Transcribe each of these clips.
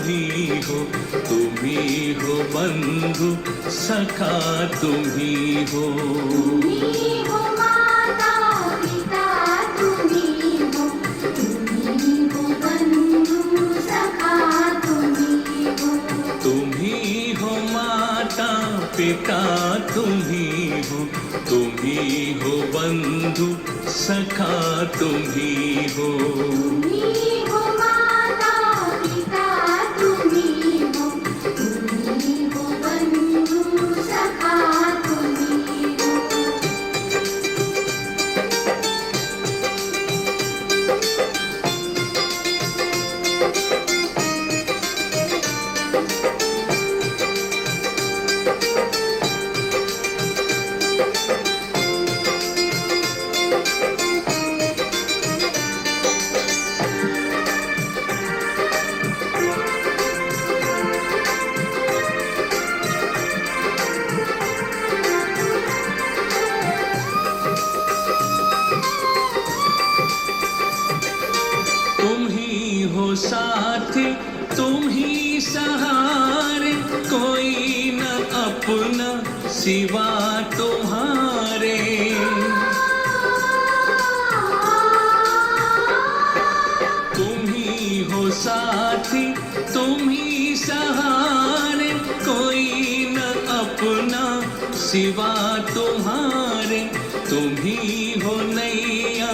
ही हो बंधु सखा तुम ही हो। तुम्ही हो माता पिता, तुम्ही हो बंधु सखा, तुम्ही हो। तुम्ही हो माता पिता, तुम्ही हो बंधु सखा तुम्ही हो। तुम्ही हो माता पिता, तुम्ही हो बंधु सखा, तुम्ही हो। तुम ही हो साथी, तुम ही सहारे, कोई न अपना सिवा तुम्हारे। तुम ही हो साथी, तुम ही सहारे, कोई न अपना सिवा तुम्हारे। तुम ही हो नैया,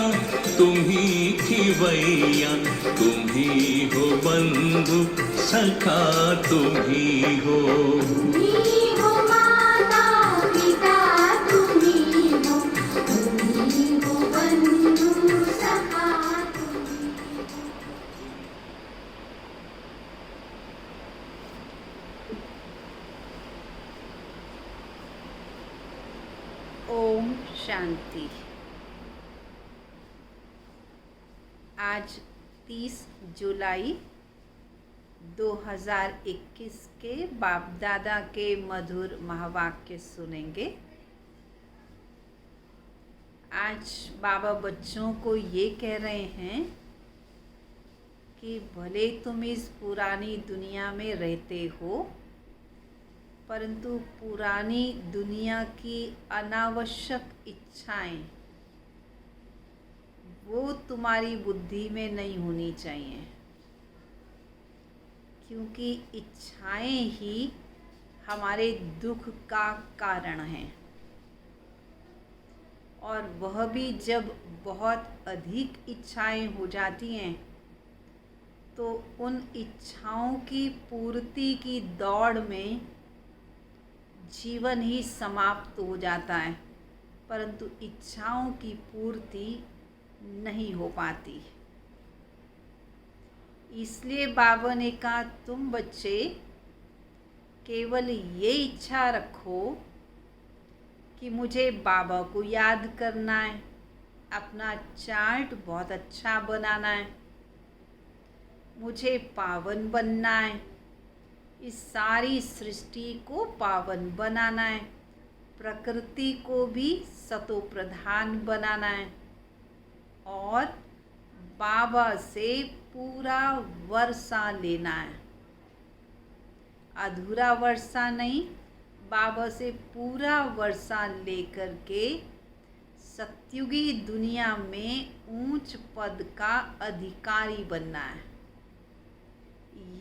तुम ही खिवैया, तुम ही हो बंधु सखा तुम ही हो। तुम्ही हो माता पिता, तुम्ही हो बंधु सखा, तुम्ही हो। ओम शांति। आज 30 जुलाई 2021 के बाप दादा के मधुर महावाक्य सुनेंगे। आज बाबा बच्चों को ये कह रहे हैं कि भले तुम इस पुरानी दुनिया में रहते हो, परंतु पुरानी दुनिया की अनावश्यक इच्छाएं वो तुम्हारी बुद्धि में नहीं होनी चाहिए, क्योंकि इच्छाएं ही हमारे दुख का कारण हैं। और वह भी जब बहुत अधिक इच्छाएं हो जाती हैं तो उन इच्छाओं की पूर्ति की दौड़ में जीवन ही समाप्त हो जाता है, परंतु इच्छाओं की पूर्ति नहीं हो पाती। इसलिए बाबा ने कहा, तुम बच्चे केवल ये इच्छा रखो कि मुझे बाबा को याद करना है, अपना चार्ट बहुत अच्छा बनाना है, मुझे पावन बनना है, इस सारी सृष्टि को पावन बनाना है, प्रकृति को भी सतो प्रधान बनाना है और बाबा से पूरा वर्षा लेना है। अधूरा वर्षा नहीं, बाबा से पूरा वर्षा लेकर के सत्युगी दुनिया में ऊंच पद का अधिकारी बनना है।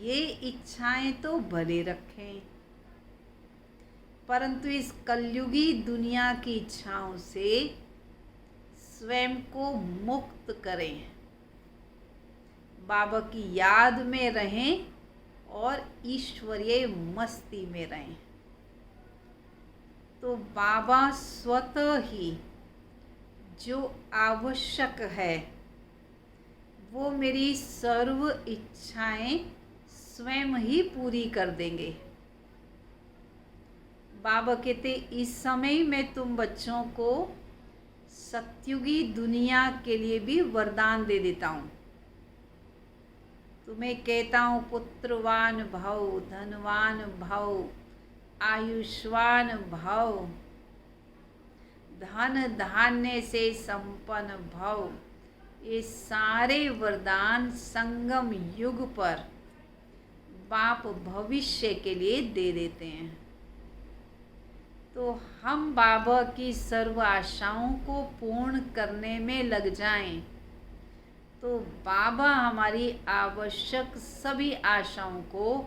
ये इच्छाएं तो भले रखें, परंतु इस कलयुगी दुनिया की इच्छाओं से स्वयं को मुक्त करें, बाबा की याद में रहें और ईश्वरीय मस्ती में रहें। तो बाबा स्वतः ही जो आवश्यक है वो मेरी सर्व इच्छाएं स्वयं ही पूरी कर देंगे। बाबा कहते, इस समय मैं तुम बच्चों को सत्युगी दुनिया के लिए भी वरदान दे देता हूँ। तुम्हें कहता हूँ, पुत्रवान भव, धनवान भव, आयुष्वान भव, धन धान्य से संपन्न भव। ये सारे वरदान संगम युग पर बाप भविष्य के लिए दे देते हैं। तो हम बाबा की सर्व आशाओं को पूर्ण करने में लग जाएं, तो बाबा हमारी आवश्यक सभी आशाओं को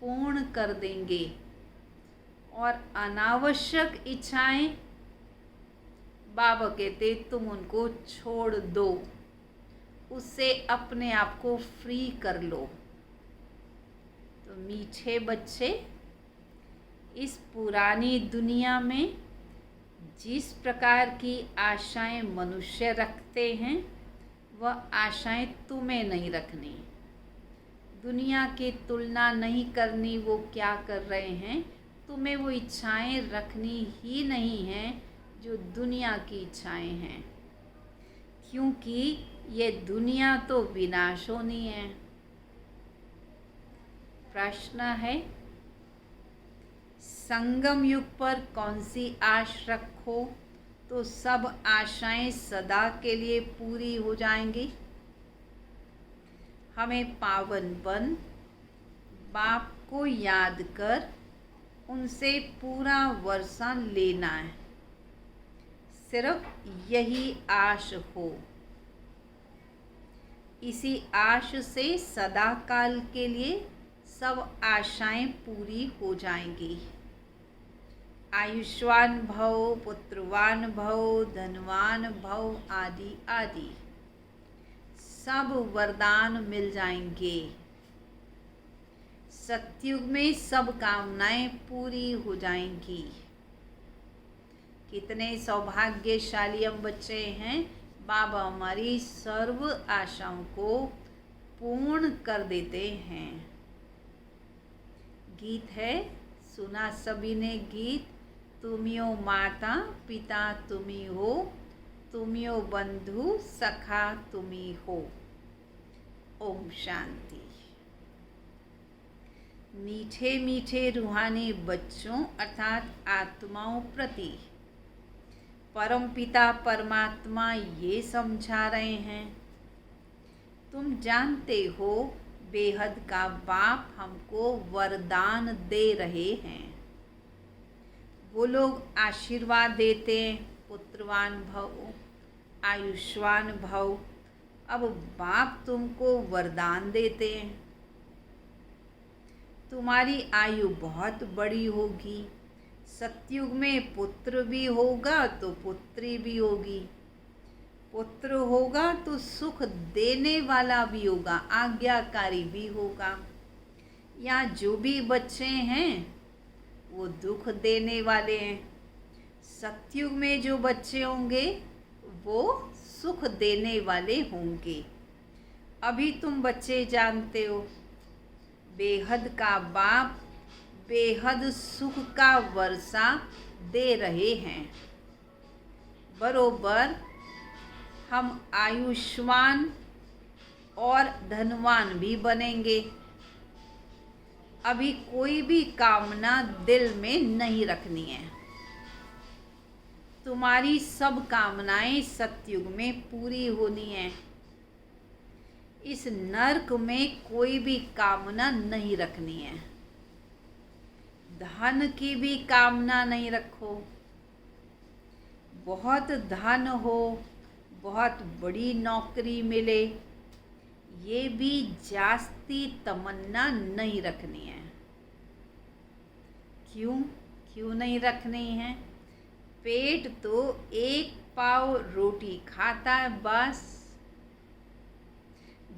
पूर्ण कर देंगे और अनावश्यक इच्छाएं बाबा कहते तुम उनको छोड़ दो, उससे अपने आप को फ्री कर लो। तो मीठे बच्चे, इस पुरानी दुनिया में जिस प्रकार की आशाएं मनुष्य रखते हैं वह आशाएं तुम्हें नहीं रखनी। दुनिया की तुलना नहीं करनी वो क्या कर रहे हैं, तुम्हें वो इच्छाएं रखनी ही नहीं हैं जो दुनिया की इच्छाएं हैं, क्योंकि ये दुनिया तो विनाश होनी है। प्रश्न है, संगम युग पर कौन सी आश रखो तो सब आशाएं सदा के लिए पूरी हो जाएंगी? हमें पावन बन बाप को याद कर उनसे पूरा वर्षा लेना है। सिर्फ यही आश हो। इसी आश से सदा काल के लिए सब आशाएं पूरी हो जाएंगी। आयुष्मान भव, पुत्रवान भव, धनवान भव आदि आदि सब वरदान मिल जाएंगे। सतयुग में सब कामनाएं पूरी हो जाएंगी। कितने सौभाग्यशाली हम बच्चे हैं, बाबा हमारी सर्व आशाओं को पूर्ण कर देते हैं। गीत है, सुना सभी ने गीत, तुमियो माता पिता तुम्ही हो, तुमियो बंधु सखा तुम्ही हो। ओम शांति। मीठे मीठे रूहानी बच्चों अर्थात आत्माओं प्रति परम पिता परमात्मा ये समझा रहे हैं, तुम जानते हो बेहद का बाप हमको वरदान दे रहे हैं। वो लोग आशीर्वाद देते हैं, पुत्रवान भव, आयुष्मान भव। अब बाप तुमको वरदान देते हैं, तुम्हारी आयु बहुत बड़ी होगी। सतयुग में पुत्र भी होगा तो पुत्री भी होगी। पुत्र होगा तो सुख देने वाला भी होगा, आज्ञाकारी भी होगा। यहाँ जो भी बच्चे हैं वो दुख देने वाले हैं। सतयुग में जो बच्चे होंगे वो सुख देने वाले होंगे। अभी तुम बच्चे जानते हो बेहद का बाप बेहद सुख का वर्षा दे रहे हैं। बरोबर हम आयुष्मान और धनवान भी बनेंगे। अभी कोई भी कामना दिल में नहीं रखनी है। तुम्हारी सब कामनाएं सतयुग में पूरी होनी है। इस नरक में कोई भी कामना नहीं रखनी है। धन की भी कामना नहीं रखो। बहुत धन हो, बहुत बड़ी नौकरी मिले, ये भी जास्ती तमन्ना नहीं रखनी है। क्यों नहीं रखनी है? पेट तो एक पाव रोटी खाता है बस।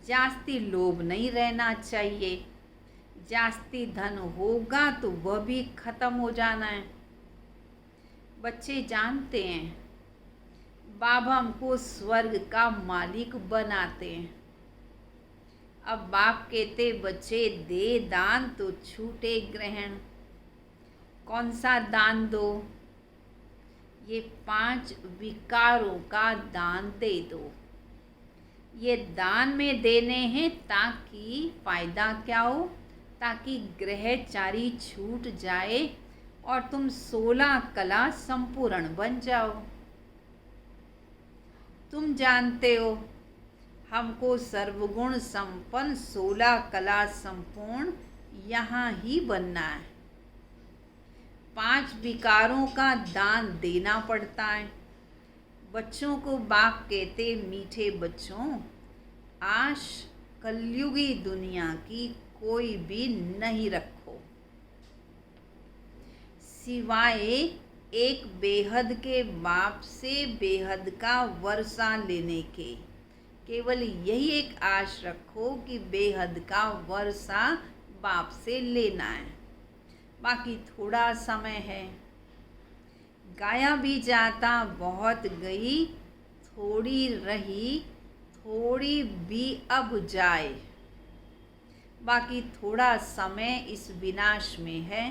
जास्ती लोभ नहीं रहना चाहिए। जास्ती धन होगा तो वह भी खत्म हो जाना है। बच्चे जानते हैं बाबा हमको स्वर्ग का मालिक बनाते हैं। अब बाप कहते बच्चे दे दान तो छूटे ग्रहण। कौन सा दान दो? ये 5 विकारों का दान दे दो। ये दान में देने हैं ताकि फायदा क्या हो? ताकि ग्रहचारी छूट जाए और तुम 16 कला संपूर्ण बन जाओ। तुम जानते हो हमको सर्वगुण संपन्न 16 कला संपूर्ण यहाँ ही बनना है। 5 विकारों का दान देना पड़ता है। बच्चों को बाप कहते, मीठे बच्चों, आश कलयुगी दुनिया की कोई भी नहीं रखो, सिवाय एक बेहद के बाप से बेहद का वर्षा लेने के। केवल यही एक आश रखो कि बेहद का वर्षा बाप से लेना है। बाकी थोड़ा समय है। गाया भी जाता बहुत गई, थोड़ी रही थोड़ी भी अब जाए। बाकी थोड़ा समय इस विनाश में है।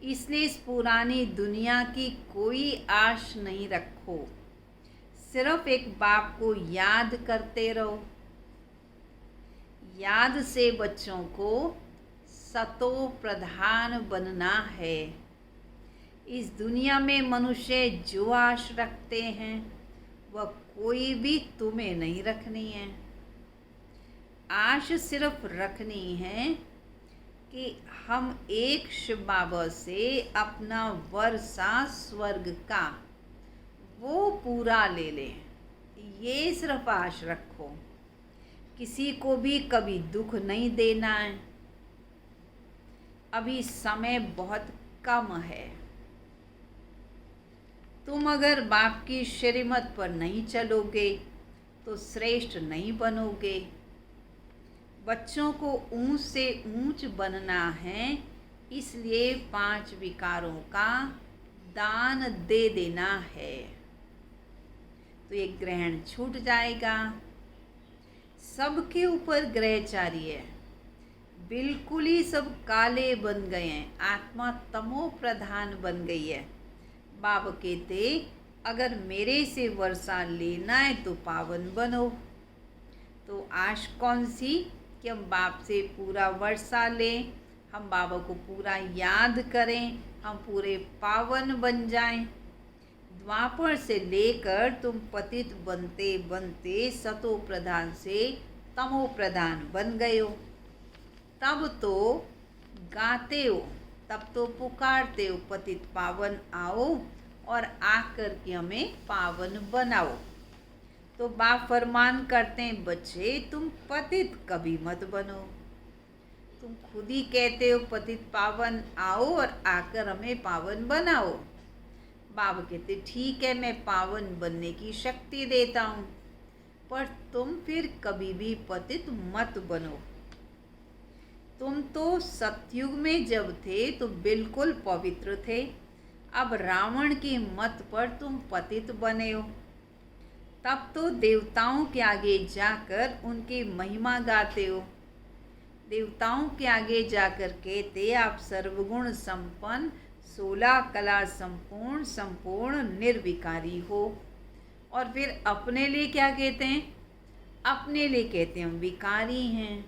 इसलिए इस पुरानी दुनिया की कोई आश नहीं रखो। सिर्फ एक बाप को याद करते रहो। याद से बच्चों को सतो प्रधान बनना है। इस दुनिया में मनुष्य जो आश रखते हैं वह कोई भी तुम्हें नहीं रखनी है। आश सिर्फ रखनी है कि हम एक शिव बाबा से अपना वर्षा स्वर्ग का वो पूरा ले लें। ये सिर्फ आश रखो। किसी को भी कभी दुख नहीं देना है। अभी समय बहुत कम है। तुम अगर बाप की श्रीमत पर नहीं चलोगे तो श्रेष्ठ नहीं बनोगे। बच्चों को ऊंच से ऊंच बनना है, इसलिए 5 विकारों का दान दे देना है। तो ये ग्रहण छूट जाएगा। सबके ऊपर ग्रहचारी है। बिल्कुल ही सब काले बन गए हैं। आत्मा तमो प्रधान बन गई है। बाबा कहते, अगर मेरे से वर्षा लेना है तो पावन बनो। तो आश कौन सी कि हम बाप से पूरा वर्षा लें, हम बाबा को पूरा याद करें, हम पूरे पावन बन जाएं। द्वापर से लेकर तुम पतित बनते बनते सतो प्रधान से तमो प्रधान बन गए हो। तब तो गाते हो, तब तो पुकारते हो, पतित पावन आओ और आकर के हमें पावन बनाओ। तो बाप फरमान करते हैं, बच्चे तुम पतित कभी मत बनो। तुम खुद ही कहते हो पतित पावन आओ और आकर हमें पावन बनाओ। बाबा कहते, ठीक है, मैं पावन बनने की शक्ति देता हूँ, पर तुम फिर कभी भी पतित मत बनो। तुम तो सतयुग में जब थे तो बिल्कुल पवित्र थे। अब रावण की मत पर तुम पतित बने हो। तब तो देवताओं के आगे जाकर उनकी महिमा गाते हो। देवताओं के आगे जाकर कहते, आप सर्वगुण संपन्न, 16 कला संपूर्ण, संपूर्ण निर्विकारी हो। और फिर अपने लिए क्या कहते हैं? अपने लिए कहते हैं हम विकारी हैं।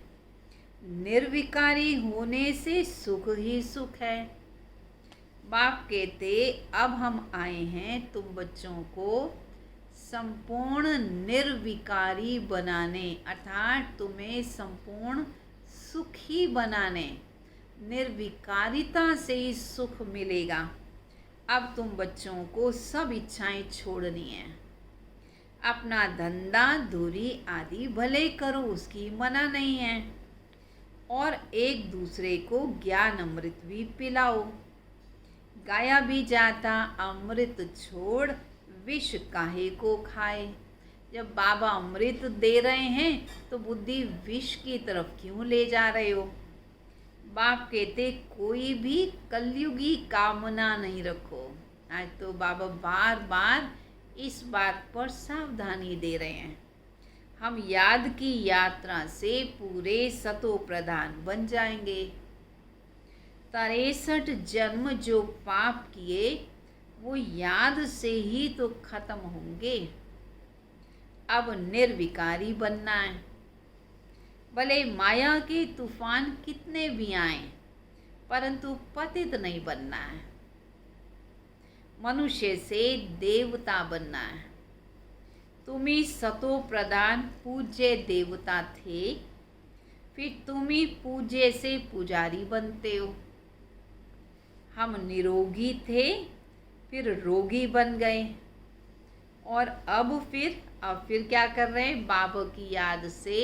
निर्विकारी होने से सुख ही सुख है। बाप कहते, अब हम आए हैं तुम बच्चों को संपूर्ण निर्विकारी बनाने, अर्थात तुम्हें संपूर्ण सुखी बनाने। निर्विकारिता से ही सुख मिलेगा। अब तुम बच्चों को सब इच्छाएं छोड़नी है। अपना धंधा धूरी आदि भले करो, उसकी मना नहीं है। और एक दूसरे को ज्ञान अमृत भी पिलाओ। गाया भी जाता, अमृत छोड़ विष काहे को खाए। जब बाबा अमृत दे रहे हैं तो बुद्धि विष की तरफ क्यों ले जा रहे हो? बाप कहते, कोई भी कलयुगी कामना नहीं रखो। आज तो बाबा बार बार इस बात पर सावधानी दे रहे हैं। हम याद की यात्रा से पूरे सतो प्रधान बन जाएंगे। 63 जन्म जो पाप किए वो याद से ही तो खत्म होंगे। अब निर्विकारी बनना है। भले माया के तूफान कितने भी आए, परंतु पतित नहीं बनना है। मनुष्य से देवता बनना है। तुम ही सतो प्रधान पूज्य देवता थे। फिर तुम ही पूज्य से पुजारी बनते हो। हम निरोगी थे, फिर रोगी बन गए, और अब फिर क्या कर रहे हैं? बाबा की याद से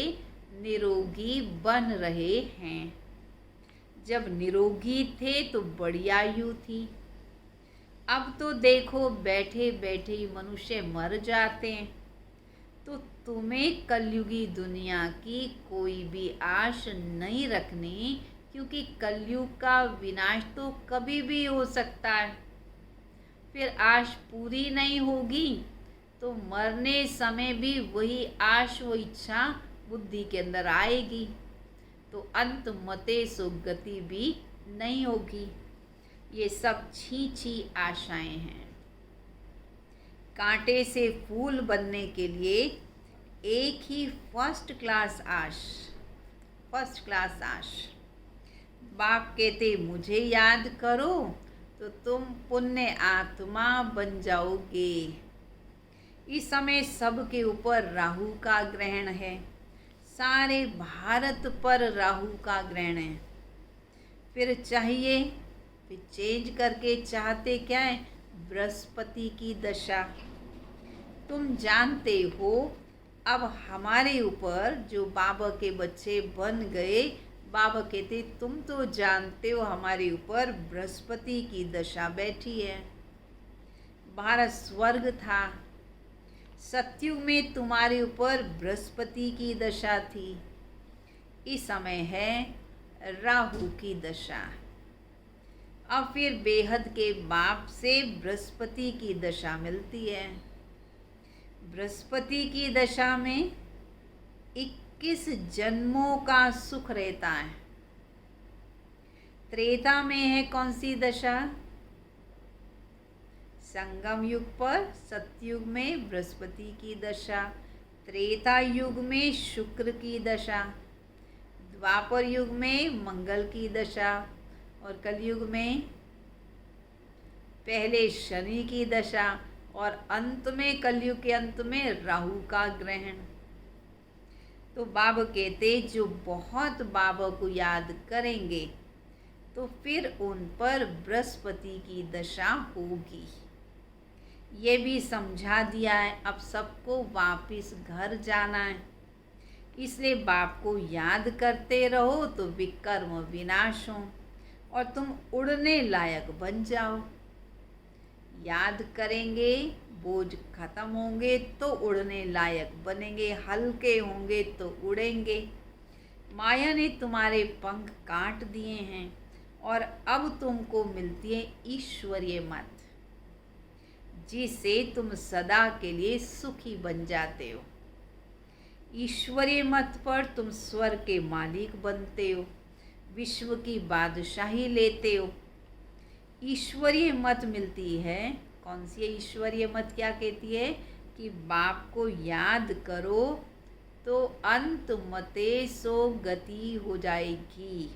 निरोगी बन रहे हैं। जब निरोगी थे तो बड़ी आयु थी, अब तो देखो बैठे बैठे ही मनुष्य मर जाते हैं। तो तुम्हें कलयुगी दुनिया की कोई भी आश नहीं रखनी, क्योंकि कलयुग का विनाश तो कभी भी हो सकता है। फिर आश पूरी नहीं होगी तो मरने समय भी वही आश, वो इच्छा बुद्धि के अंदर आएगी, तो अंत मते सुगति भी नहीं होगी। ये सब छी आशाएं हैं। कांटे से फूल बनने के लिए एक ही फर्स्ट क्लास आश। बाप कहते मुझे याद करो तो तुम पुण्य आत्मा बन जाओगे। इस समय सबके ऊपर राहु का ग्रहण है, सारे भारत पर राहु का ग्रहण है। फिर चेंज करके चाहते क्या है? बृहस्पति की दशा। तुम जानते हो अब हमारे ऊपर जो बाबा के बच्चे बन गए, बाबा कहते तुम तो जानते हो हमारे ऊपर बृहस्पति की दशा बैठी है। भारत स्वर्ग था, सतयुग में तुम्हारे ऊपर बृहस्पति की दशा थी। इस समय है राहु की दशा। अब फिर बेहद के बाप से बृहस्पति की दशा मिलती है। बृहस्पति की दशा में 21 जन्मों का सुख रहता है। त्रेता में है कौन सी दशा? संगम युग पर सतयुग में बृहस्पति की दशा, त्रेता युग में शुक्र की दशा, द्वापर युग में मंगल की दशा, और कलयुग में पहले शनि की दशा, और अंत में कलयुग के अंत में राहु का ग्रहण। तो बाबा कहते जो बहुत बाबा को याद करेंगे तो फिर उन पर बृहस्पति की दशा होगी। ये भी समझा दिया है। अब सबको वापस घर जाना है, इसलिए बाप को याद करते रहो तो विकर्म विनाश हो और तुम उड़ने लायक बन जाओ। याद करेंगे, बोझ खत्म होंगे तो उड़ने लायक बनेंगे, हल्के होंगे तो उड़ेंगे। माया ने तुम्हारे पंख काट दिए हैं और अब तुमको मिलती है ईश्वरीय मत, जिससे तुम सदा के लिए सुखी बन जाते हो। ईश्वरीय मत पर तुम स्वर्ग के मालिक बनते हो, विश्व की बादशाही लेते हो। ईश्वरीय मत मिलती है। कौन सी है ईश्वरीय मत? क्या कहती है कि बाप को याद करो तो अंत मते सो गति हो जाएगी।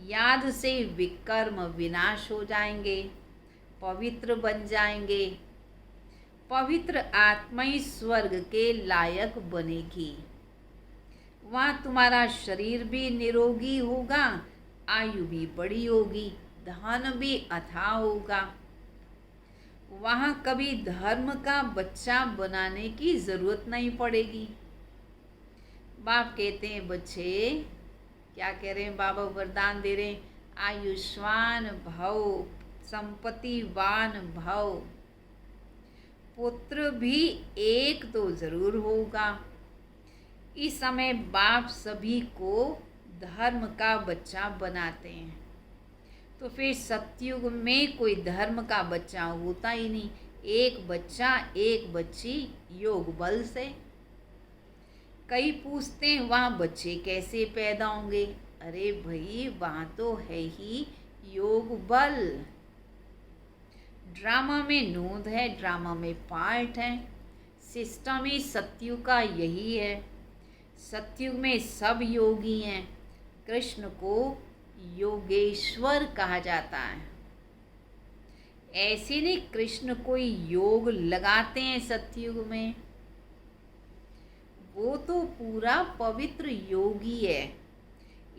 याद से विकर्म विनाश हो जाएंगे, पवित्र बन जाएंगे। पवित्र आत्मा ही स्वर्ग के लायक बनेगी। वहाँ तुम्हारा शरीर भी निरोगी होगा, आयु भी बड़ी होगी, धन भी अथाह होगा। वहाँ कभी धर्म का बच्चा बनाने की जरूरत नहीं पड़ेगी। बाप कहते हैं बच्चे, क्या कह रहे हैं बाबा? वरदान दे रहे हैं, आयुष्मान भव, संपत्तिवान भव। पुत्र भी एक तो जरूर होगा। इस समय बाप सभी को धर्म का बच्चा बनाते हैं, तो फिर सतयुग में कोई धर्म का बच्चा होता ही नहीं। एक बच्चा एक बच्ची योग बल से। कई पूछते हैं वहाँ बच्चे कैसे पैदा होंगे? अरे भाई वहाँ तो है ही योग बल। ड्रामा में नोंद है, ड्रामा में पार्ट है। सिस्टम ही सतयुग का यही है। सतयुग में सब योगी हैं। कृष्ण को योगेश्वर कहा जाता है। ऐसे नहीं कृष्ण कोई योग लगाते हैं सतयुग में, वो तो पूरा पवित्र योगी है।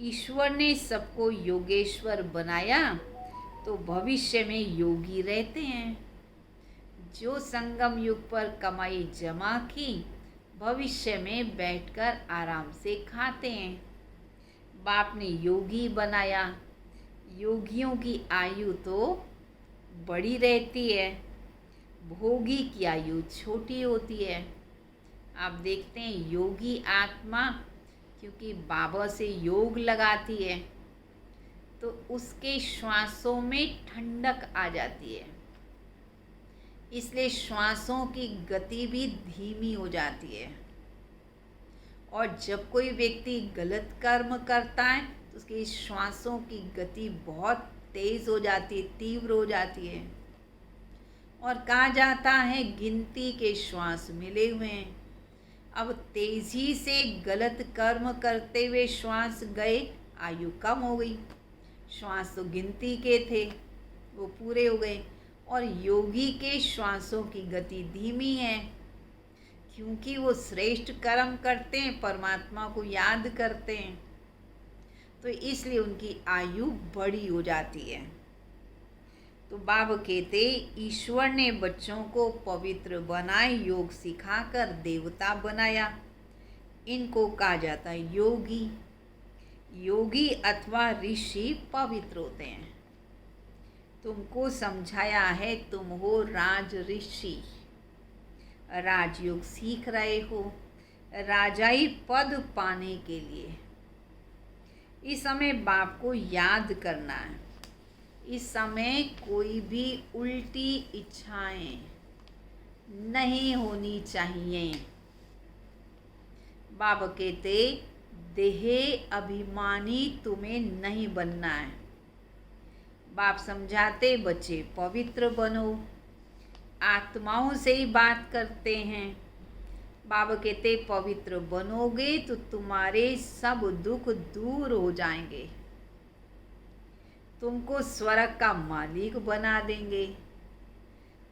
ईश्वर ने सबको योगेश्वर बनाया तो भविष्य में योगी रहते हैं। जो संगम युग पर कमाई जमा की, भविष्य में बैठकर आराम से खाते हैं। बाप ने योगी बनाया। योगियों की आयु तो बड़ी रहती है, भोगी की आयु छोटी होती है। आप देखते हैं योगी आत्मा क्योंकि बाबा से योग लगाती है तो उसके श्वासों में ठंडक आ जाती है, इसलिए श्वासों की गति भी धीमी हो जाती है। और जब कोई व्यक्ति गलत कर्म करता है तो उसके श्वासों की गति बहुत तेज हो जाती है, तीव्र हो जाती है। और कहा जाता है गिनती के श्वास मिले हुए हैं। अब तेजी से गलत कर्म करते हुए श्वास गए, आयु कम हो गई। श्वास तो गिनती के थे, वो पूरे हो गए। और योगी के श्वासों की गति धीमी है क्योंकि वो श्रेष्ठ कर्म करते हैं, परमात्मा को याद करते हैं, तो इसलिए उनकी आयु बड़ी हो जाती है। तो बाबा कहते ईश्वर ने बच्चों को पवित्र बनाए, योग सिखाकर देवता बनाया। इनको कहा जाता है योगी। योगी अथवा ऋषि पवित्र होते हैं। तुमको समझाया है तुम हो राज ऋषि, राजयोग सीख रहे हो राजाई पद पाने के लिए। इस समय बाप को याद करना है। इस समय कोई भी उल्टी इच्छाएं नहीं होनी चाहिए। बाबा कहते देह अभिमानी तुम्हें नहीं बनना है। बाप समझाते बच्चे पवित्र बनो, आत्माओं से ही बात करते हैं। बाबा कहते पवित्र बनोगे तो तुम्हारे सब दुख दूर हो जाएंगे, तुमको स्वर्ग का मालिक बना देंगे।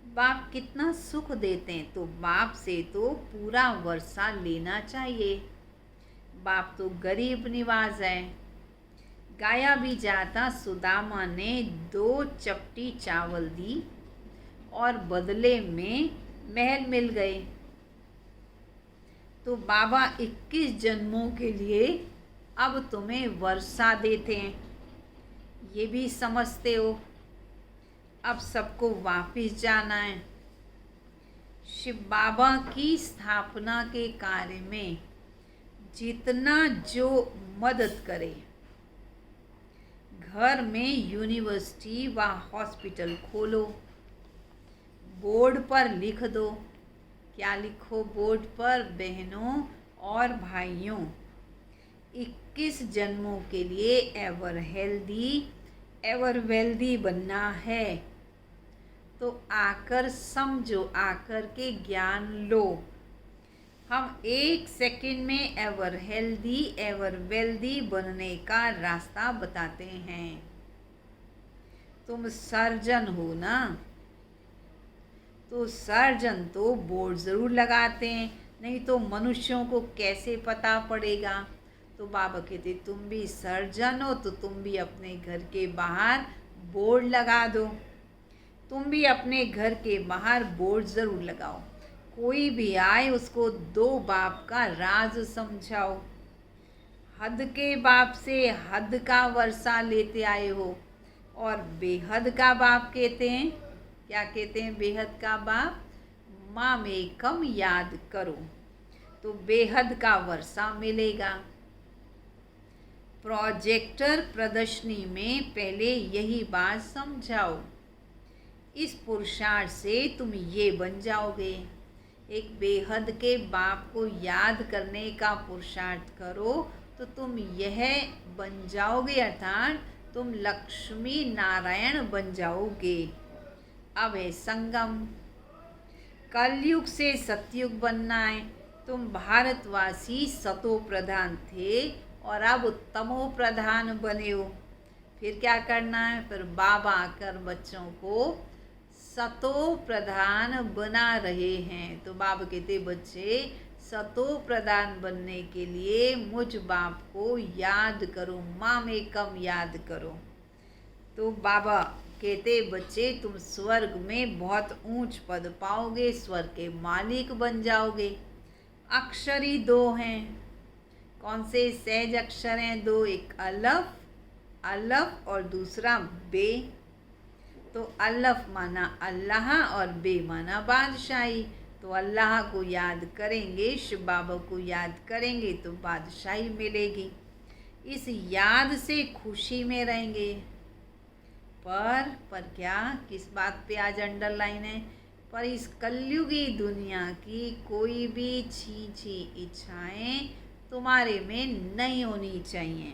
बाप कितना सुख देते हैं, तो बाप से तो पूरा वर्षा लेना चाहिए। बाप तो गरीब निवाज है। गाया भी जाता सुदामा ने 2 चपटी चावल दी और बदले में महल मिल गए। तो बाबा 21 जन्मों के लिए अब तुम्हें वर्षा देते हैं, ये भी समझते हो। अब सबको वापिस जाना है। शिव बाबा की स्थापना के कार्य में जितना जो मदद करे, घर में यूनिवर्सिटी व हॉस्पिटल खोलो, बोर्ड पर लिख दो। क्या लिखो बोर्ड पर? बहनों और भाइयों, 21 जन्मों के लिए एवर हेल्दी एवर वेल्दी बनना है। तो आकर समझो, आकर के ज्ञान लो। हम 1 सेकंड में एवर हेल्दी एवर वेल्दी बनने का रास्ता बताते हैं। तुम सर्जन हो ना, तो सर्जन तो बोर्ड ज़रूर लगाते हैं, नहीं तो मनुष्यों को कैसे पता पड़ेगा। तो बाबा कहते तुम भी सर्जन हो तो तुम भी अपने घर के बाहर बोर्ड लगा दो। तुम भी अपने घर के बाहर बोर्ड ज़रूर लगाओ। कोई भी आए उसको 2 बाप का राज समझाओ। हद के बाप से हद का वर्षा लेते आए हो, और बेहद का बाप कहते हैं, क्या कहते हैं बेहद का बाप? माँ में कम याद करो तो बेहद का वर्षा मिलेगा। प्रोजेक्टर प्रदर्शनी में पहले यही बात समझाओ। इस पुरुषार्थ से तुम ये बन जाओगे। एक बेहद के बाप को याद करने का पुरुषार्थ करो तो तुम यह बन जाओगे, अर्थात तुम लक्ष्मी नारायण बन जाओगे। अब है संगम। कलयुग से सतयुग बनना है। तुम भारतवासी सतो प्रधान थे और अब तमो प्रधान बने हो। फिर क्या करना है? फिर बाबा आकर बच्चों को सतो प्रधान बना रहे हैं। तो बाबा कहते बच्चे सतो प्रधान बनने के लिए मुझ बाप को याद करो, मामेकम याद करो। तो बाबा कहते बच्चे तुम स्वर्ग में बहुत ऊंच पद पाओगे, स्वर्ग के मालिक बन जाओगे। अक्षर ही दो हैं। कौन से सहज अक्षर हैं? दो, एक अलफ, अलफ और दूसरा बे। तो अलफ माना अल्लाह और बे माना बादशाही। तो अल्लाह को याद करेंगे, शिव बाबा को याद करेंगे तो बादशाही मिलेगी। इस याद से खुशी में रहेंगे। पर क्या, किस बात पे आज अंडरलाइन है? पर इस कलयुगी दुनिया की कोई भी छी इच्छाएं तुम्हारे में नहीं होनी चाहिए।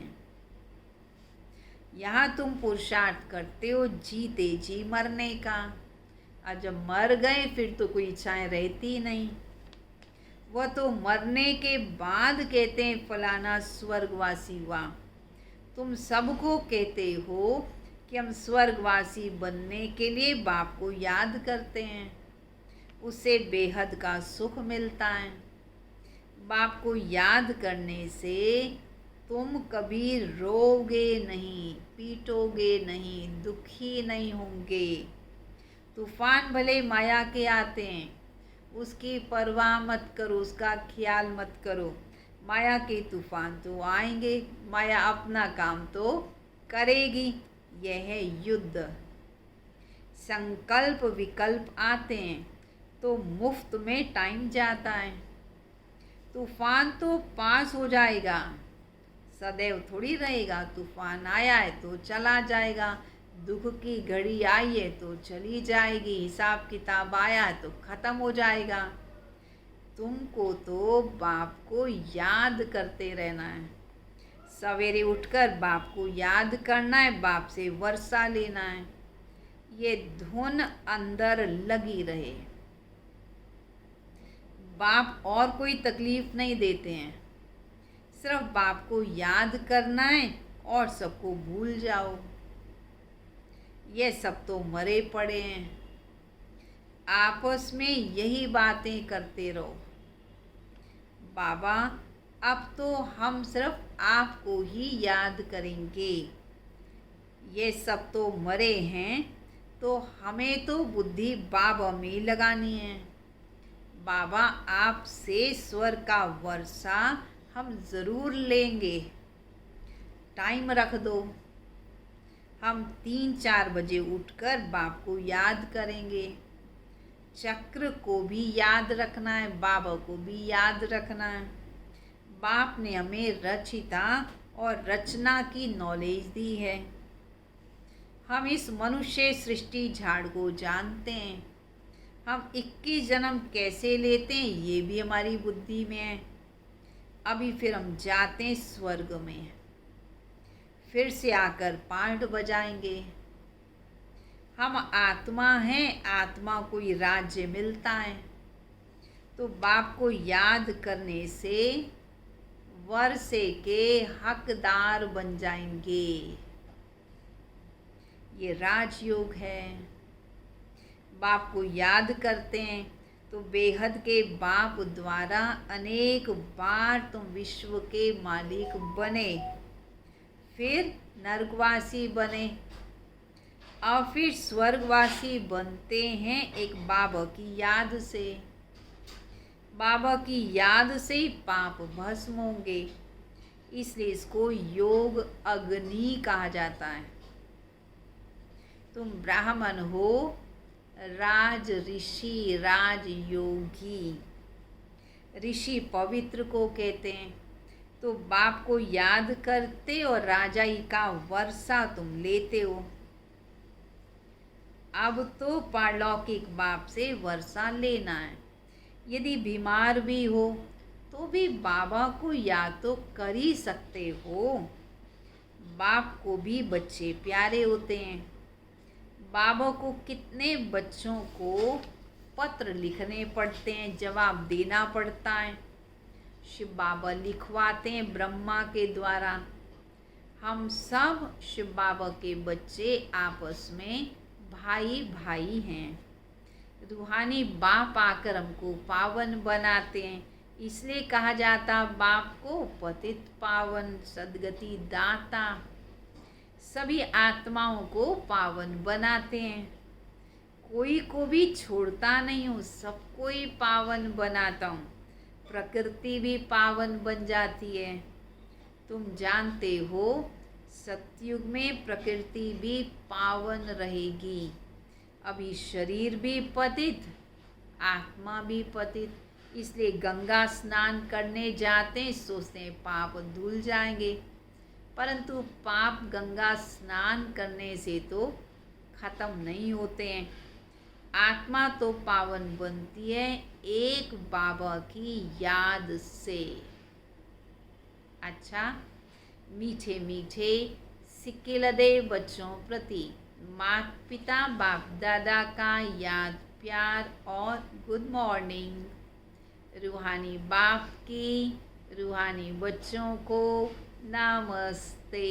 यहाँ तुम पुरुषार्थ करते हो जीते जी मरने का, और जब मर गए फिर तो कोई इच्छाएं रहती नहीं। वह तो मरने के बाद कहते हैं फलाना स्वर्गवासी हुआ। तुम सबको कहते हो कि हम स्वर्गवासी बनने के लिए बाप को याद करते हैं, उससे बेहद का सुख मिलता है। बाप को याद करने से तुम कभी रोगे नहीं, पीटोगे नहीं, दुखी नहीं होंगे। तूफान भले माया के आते हैं, उसकी परवाह मत करो, उसका ख्याल मत करो। माया के तूफान तो आएंगे, माया अपना काम तो करेगी। यह है युद्ध। संकल्प विकल्प आते हैं तो मुफ्त में टाइम जाता है। तूफान तो पास हो जाएगा, सदैव थोड़ी रहेगा। तूफान आया है तो चला जाएगा, दुख की घड़ी आई है तो चली जाएगी, हिसाब किताब आया है तो ख़त्म हो जाएगा। तुमको तो बाप को याद करते रहना है। सवेरे उठकर बाप को याद करना है, बाप से वर्षा लेना है। ये धुन अंदर लगी रहे। बाप और कोई तकलीफ नहीं देते हैं, सिर्फ बाप को याद करना है और सबको भूल जाओ। ये सब तो मरे पड़े हैं, आपस में यही बातें करते रहो। बाबा अब तो हम सिर्फ आपको ही याद करेंगे। ये सब तो मरे हैं तो हमें तो बुद्धि बाबा में ही लगानी है। बाबा आपसे स्वर्ग का वर्षा हम ज़रूर लेंगे। टाइम रख दो, हम 3-4 बजे उठकर बाप को याद करेंगे। चक्र को भी याद रखना है, बाबा को भी याद रखना है। बाप ने हमें रचिता और रचना की नॉलेज दी है। हम इस मनुष्य सृष्टि झाड़ को जानते हैं। हम 21 जन्म कैसे लेते हैं ये भी हमारी बुद्धि में है। अभी फिर हम जाते हैं स्वर्ग में, फिर से आकर पाठ बजाएंगे। हम आत्मा हैं, आत्मा को ही राज्य मिलता है। तो बाप को याद करने से वर्षे के हकदार बन जाएंगे। ये राजयोग है। बाप को याद करते हैं तो बेहद के बाप द्वारा अनेक बार तुम विश्व के मालिक बने, फिर नरकवासी बने और फिर स्वर्गवासी बनते हैं एक बाबा की याद से। बाबा की याद से ही पाप भस्म होंगे, इसलिए इसको योग अग्नि कहा जाता है। तुम ब्राह्मण हो, राज ऋषि, राज योगी। ऋषि पवित्र को कहते हैं। तो बाप को याद करते और राजाई का वर्षा तुम लेते हो। अब तो पारलौकिक बाप से वर्षा लेना है। यदि बीमार भी हो तो भी बाबा को याद तो कर ही सकते हो। बाप को भी बच्चे प्यारे होते हैं। बाबा को कितने बच्चों को पत्र लिखने पड़ते हैं, जवाब देना पड़ता है। शिव बाबा लिखवाते हैं ब्रह्मा के द्वारा। हम सब शिव बाबा के बच्चे आपस में भाई भाई हैं। रूहानी बाप आकर हमको पावन बनाते हैं। इसलिए कहा जाता बाप को पतित पावन सद्गति दाता। सभी आत्माओं को पावन बनाते हैं, कोई को भी छोड़ता नहीं हूँ, सबको ही पावन बनाता हूँ। प्रकृति भी पावन बन जाती है। तुम जानते हो सतयुग में प्रकृति भी पावन रहेगी। अभी शरीर भी पतित, आत्मा भी पतित, इसलिए गंगा स्नान करने जाते हैं, सोचते हैं पाप धुल जाएंगे, परंतु पाप गंगा स्नान करने से तो खत्म नहीं होते हैं। आत्मा तो पावन बनती है एक बाबा की याद से। अच्छा, मीठे मीठे सिक्के लदे बच्चों प्रति माता पिता बाप दादा का याद प्यार और गुड मॉर्निंग। रूहानी बाप की रूहानी बच्चों को नमस्ते।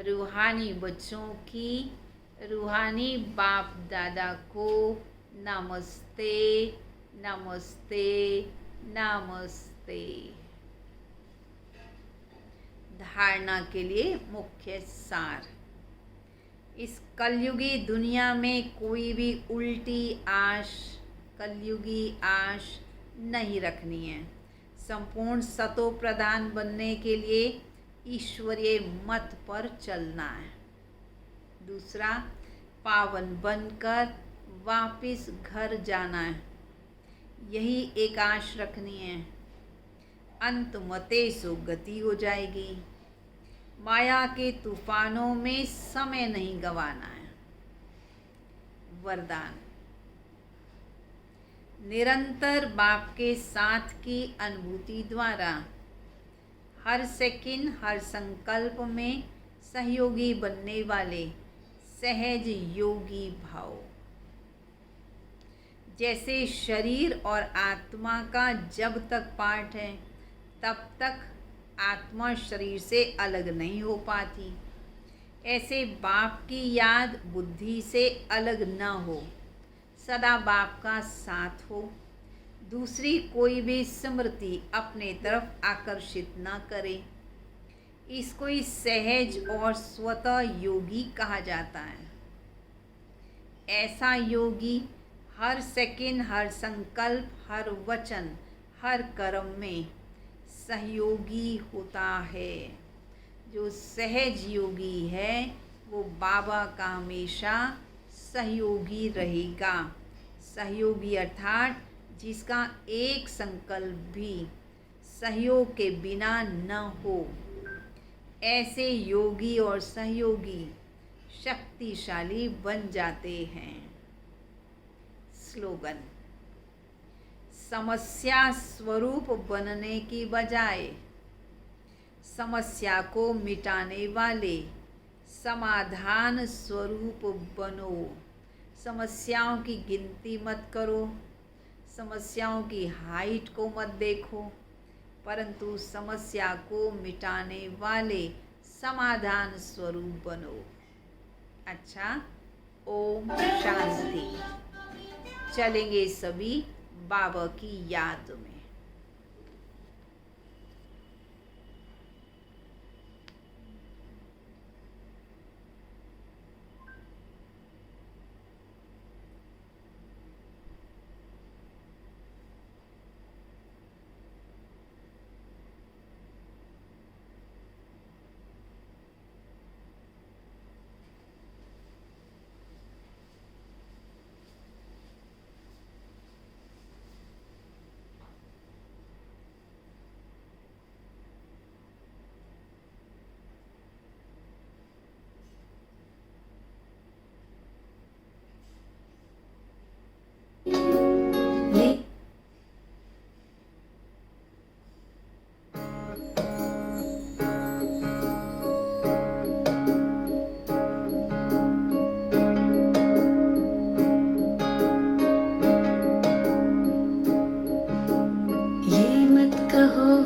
रूहानी बच्चों की रूहानी बाप दादा को नमस्ते नमस्ते नमस्ते। धारणा के लिए मुख्य सार। इस कलयुगी दुनिया में कोई भी उल्टी आश, कलयुगी आश नहीं रखनी है। संपूर्ण सतो प्रधान बनने के लिए ईश्वरीय मत पर चलना है। दूसरा, पावन बनकर वापिस घर जाना है, यही एक आश रखनी है। अंत मते सो गति हो जाएगी। माया के तूफानों में समय नहीं गंवाना है। वरदान। निरंतर बाप के साथ की अनुभूति द्वारा हर सेकंड हर संकल्प में सहयोगी बनने वाले सहज योगी भाव। जैसे शरीर और आत्मा का जब तक पार्ट है तब तक आत्मा शरीर से अलग नहीं हो पाती, ऐसे बाप की याद बुद्धि से अलग न हो, सदा बाप का साथ हो, दूसरी कोई भी स्मृति अपने तरफ आकर्षित न करे। इसको ही सहज और स्वतः योगी कहा जाता है। ऐसा योगी हर सेकंड हर संकल्प हर वचन हर कर्म में सहयोगी होता है। जो सहज योगी है वो बाबा का हमेशा सहयोगी रहेगा। सहयोगी अर्थात जिसका एक संकल्प भी सहयोग के बिना न हो। ऐसे योगी और सहयोगी शक्तिशाली बन जाते हैं। स्लोगन। समस्या स्वरूप बनने की बजाय समस्या को मिटाने वाले समाधान स्वरूप बनो। समस्याओं की गिनती मत करो, समस्याओं की हाइट को मत देखो, परंतु समस्या को मिटाने वाले समाधान स्वरूप बनो। अच्छा, ओम शांति। चलेंगे सभी बाबा की याद में।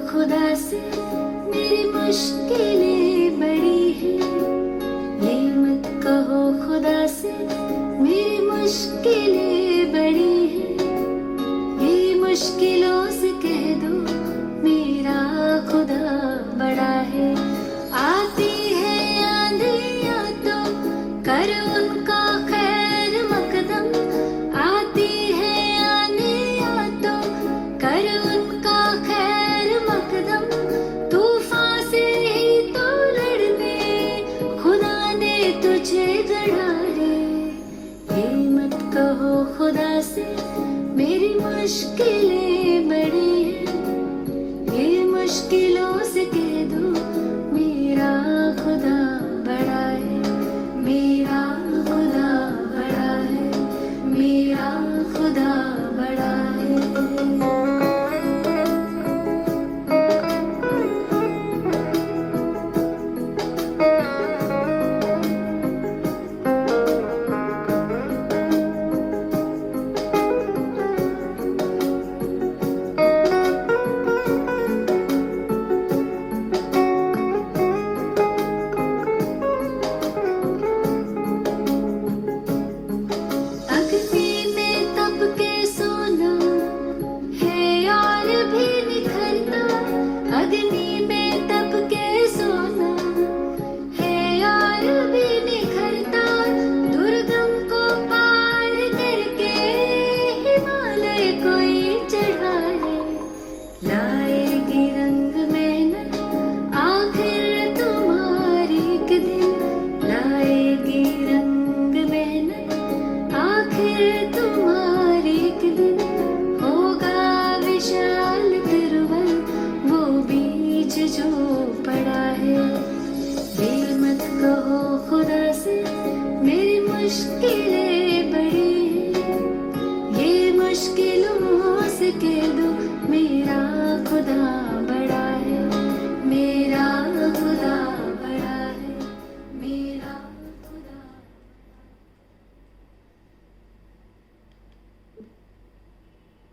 खुदा से मेरी मुश्किलें बड़ी हैं। ये मत कहो खुदा से मेरी मुश्किलें बड़ी हैं। ये मुश्किलों से कह दो मेरा खुदा बड़ा है। आती है आंधियाँ तो कर उनका खैर मकदम, आती है आंधियाँ तो कर उनका खैर मकदम। तूफान से ही तो लड़ने खुदा ने तुझे गढ़ा है। ये मत कहो खुदा से मेरी मुश्किलें